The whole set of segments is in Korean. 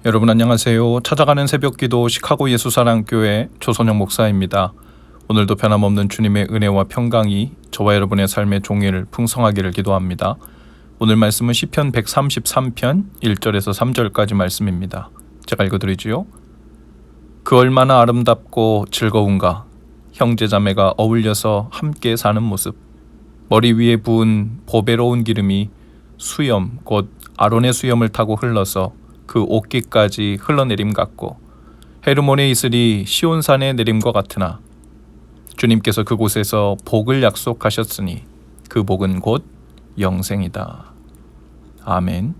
여러분 안녕하세요. 찾아가는 새벽기도 시카고 예수사랑교회 조선영 목사입니다. 오늘도 변함없는 주님의 은혜와 평강이 저와 여러분의 삶의 종일 풍성하기를 기도합니다. 오늘 말씀은 시편 133편 1절에서 3절까지 말씀입니다. 제가 읽어드리지요. 그 얼마나 아름답고 즐거운가, 형제자매가 어울려서 함께 사는 모습. 머리 위에 부은 보배로운 기름이 수염 곧 아론의 수염을 타고 흘러서 그 옷깃까지 흘러내림 같고 헤르몬의 이슬이 시온산의 내림과 같으나 주님께서 그곳에서 복을 약속하셨으니 그 복은 곧 영생이다. 아멘.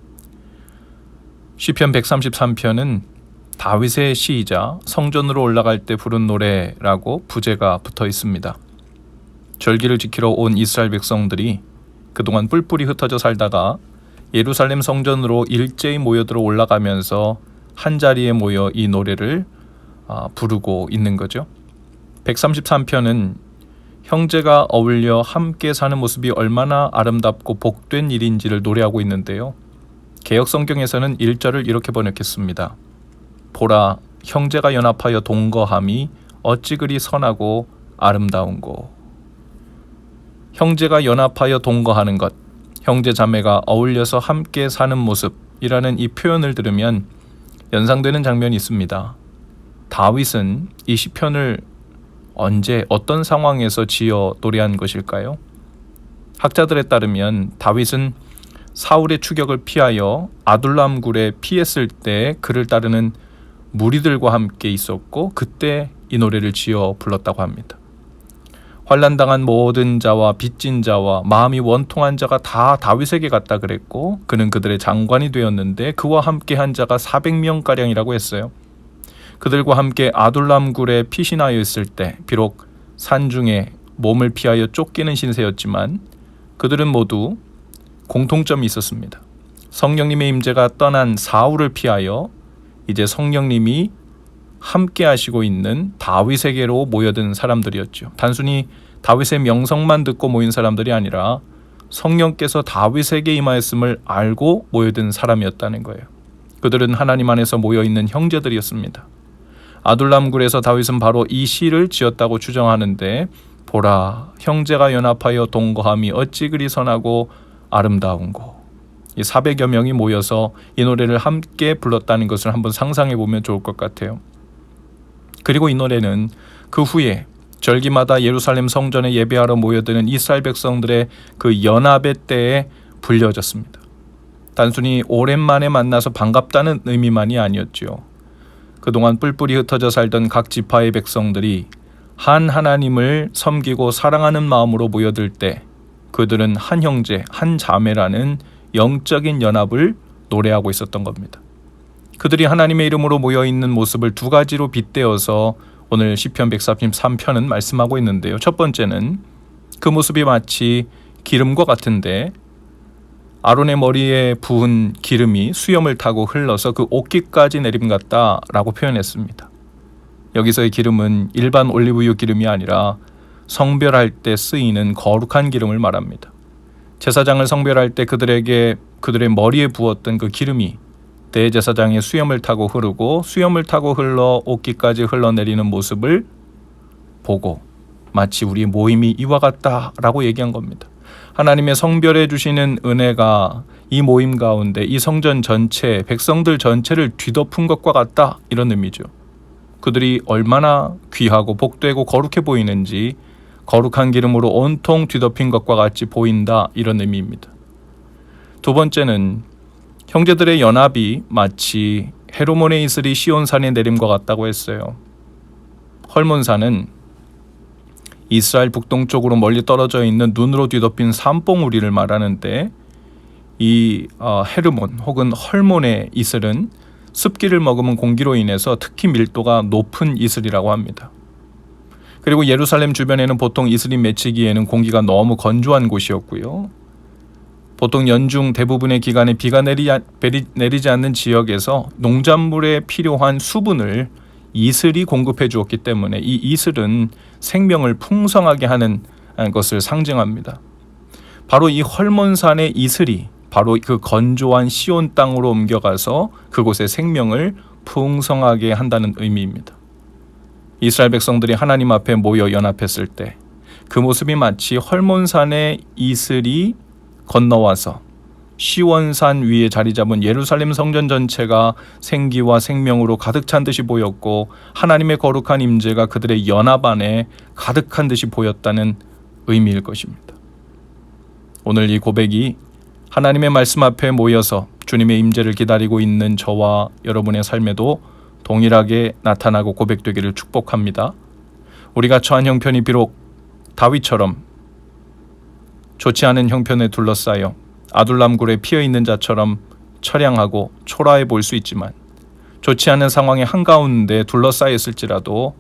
시편 133편은 다윗의 시이자 성전으로 올라갈 때 부른 노래라고 부제가 붙어 있습니다. 절기를 지키러 온 이스라엘 백성들이 그동안 뿔뿔이 흩어져 살다가 예루살렘 성전으로 일제히 모여들어 올라가면서 한자리에 모여 이 노래를 부르고 있는 거죠. 133편은 형제가 어울려 함께 사는 모습이 얼마나 아름답고 복된 일인지를 노래하고 있는데요. 개역 성경에서는 1절을 이렇게 번역했습니다. 보라, 형제가 연합하여 동거함이 어찌 그리 선하고 아름다운고. 형제가 연합하여 동거하는 것, 형제 자매가 어울려서 함께 사는 모습이라는 이 표현을 들으면 연상되는 장면이 있습니다. 다윗은 이 시편을 언제 어떤 상황에서 지어 노래한 것일까요? 학자들에 따르면 다윗은 사울의 추격을 피하여 아둘람 굴에 피했을 때 그를 따르는 무리들과 함께 있었고 그때 이 노래를 지어 불렀다고 합니다. 환난당한 모든 자와 빚진 자와 마음이 원통한 자가 다 다윗에게 갔다 그랬고 그는 그들의 장관이 되었는데 그와 함께 한 자가 400명가량이라고 했어요. 그들과 함께 아둘람 굴에 피신하여 있을 때 비록 산중에 몸을 피하여 쫓기는 신세였지만 그들은 모두 공통점이 있었습니다. 성령님의 임재가 떠난 사울을 피하여 이제 성령님이 함께 하시고 있는 다윗에게로 모여든 사람들이었죠. 단순히 다윗의 명성만 듣고 모인 사람들이 아니라 성령께서 다윗에게 임하였음을 알고 모여든 사람이었다는 거예요. 그들은 하나님 안에서 모여있는 형제들이었습니다. 아둘람굴에서 다윗은 바로 이 시를 지었다고 추정하는데 보라, 형제가 연합하여 동거함이 어찌 그리 선하고 아름다운고. 이 400여 명이 모여서 이 노래를 함께 불렀다는 것을 한번 상상해 보면 좋을 것 같아요. 그리고 이 노래는 그 후에 절기마다 예루살렘 성전에 예배하러 모여드는 이스라엘 백성들의 그 연합의 때에 불려졌습니다. 단순히 오랜만에 만나서 반갑다는 의미만이 아니었지요. 그동안 뿔뿔이 흩어져 살던 각 지파의 백성들이 한 하나님을 섬기고 사랑하는 마음으로 모여들 때 그들은 한 형제, 한 자매라는 영적인 연합을 노래하고 있었던 겁니다. 그들이 하나님의 이름으로 모여있는 모습을 두 가지로 빗대어서 오늘 시편 133편은 말씀하고 있는데요. 첫 번째는 그 모습이 마치 기름과 같은데 아론의 머리에 부은 기름이 수염을 타고 흘러서 그 옷깃까지 내림 같다라고 표현했습니다. 여기서의 기름은 일반 올리브유 기름이 아니라 성별할 때 쓰이는 거룩한 기름을 말합니다. 제사장을 성별할 때 그들에게 그들의 머리에 부었던 그 기름이 대제사장의 수염을 타고 흐르고 수염을 타고 흘러 옷깃까지 흘러내리는 모습을 보고 마치 우리의 모임이 이와 같다라고 얘기한 겁니다. 하나님의 성별해 주시는 은혜가 이 모임 가운데 이 성전 전체, 백성들 전체를 뒤덮은 것과 같다 이런 의미죠. 그들이 얼마나 귀하고 복되고 거룩해 보이는지 거룩한 기름으로 온통 뒤덮인 것과 같이 보인다 이런 의미입니다. 두 번째는 형제들의 연합이 마치 헤르몬의 이슬이 시온산에 내림과 같다고 했어요. 헐몬산은 이스라엘 북동쪽으로 멀리 떨어져 있는 눈으로 뒤덮인 산봉우리를 말하는데 이 헤르몬 혹은 헐몬의 이슬은 습기를 머금은 공기로 인해서 특히 밀도가 높은 이슬이라고 합니다. 그리고 예루살렘 주변에는 보통 이슬이 맺히기에는 공기가 너무 건조한 곳이었고요. 보통 연중 대부분의 기간에 비가 내리지 않는 지역에서 농작물에 필요한 수분을 이슬이 공급해 주었기 때문에 이 이슬은 생명을 풍성하게 하는 것을 상징합니다. 바로 이 헐몬산의 이슬이 바로 그 건조한 시온 땅으로 옮겨가서 그곳의 생명을 풍성하게 한다는 의미입니다. 이스라엘 백성들이 하나님 앞에 모여 연합했을 때 그 모습이 마치 헐몬산의 이슬이 건너와서 시원산 위에 자리 잡은 예루살렘 성전 전체가 생기와 생명으로 가득 찬 듯이 보였고 하나님의 거룩한 임재가 그들의 연합 안에 가득한 듯이 보였다는 의미일 것입니다. 오늘 이 고백이 하나님의 말씀 앞에 모여서 주님의 임재를 기다리고 있는 저와 여러분의 삶에도 동일하게 나타나고 고백되기를 축복합니다. 우리가 처한 형편이 비록 다윗처럼 좋지 않은 형편에 둘러싸여 아둘람 굴에 피어있는 자처럼 처량하고 초라해 보일 수 있지만 좋지 않은 상황의 한가운데 둘러싸였을지라도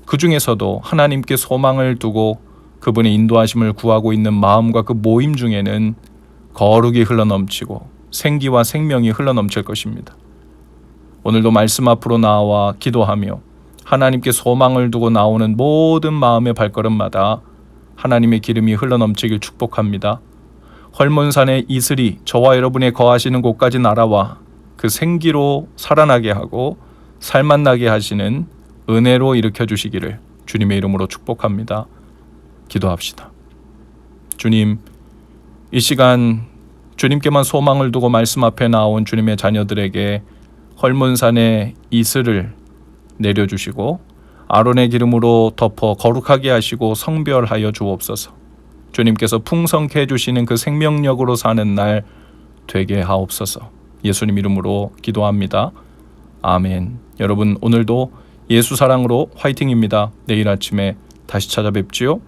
그 중에서도 하나님께 소망을 두고 그분의 인도하심을 구하고 있는 마음과 그 모임 중에는 거룩이 흘러넘치고 생기와 생명이 흘러넘칠 것입니다. 오늘도 말씀 앞으로 나와 기도하며 하나님께 소망을 두고 나오는 모든 마음의 발걸음마다 하나님의 기름이 흘러넘치길 축복합니다. 헐몬산의 이슬이 저와 여러분의 거하시는 곳까지 날아와 그 생기로 살아나게 하고 살맛나게 하시는 은혜로 일으켜 주시기를 주님의 이름으로 축복합니다. 기도합시다. 주님, 이 시간 주님께만 소망을 두고 말씀 앞에 나온 주님의 자녀들에게 헐몬산의 이슬을 내려주시고 아론의 기름으로 덮어 거룩하게 하시고 성별하여 주옵소서. 주님께서 풍성케 해주시는 그 생명력으로 사는 날 되게 하옵소서. 예수님 이름으로 기도합니다. 아멘. 여러분 오늘도 예수 사랑으로 화이팅입니다. 내일 아침에 다시 찾아뵙지요.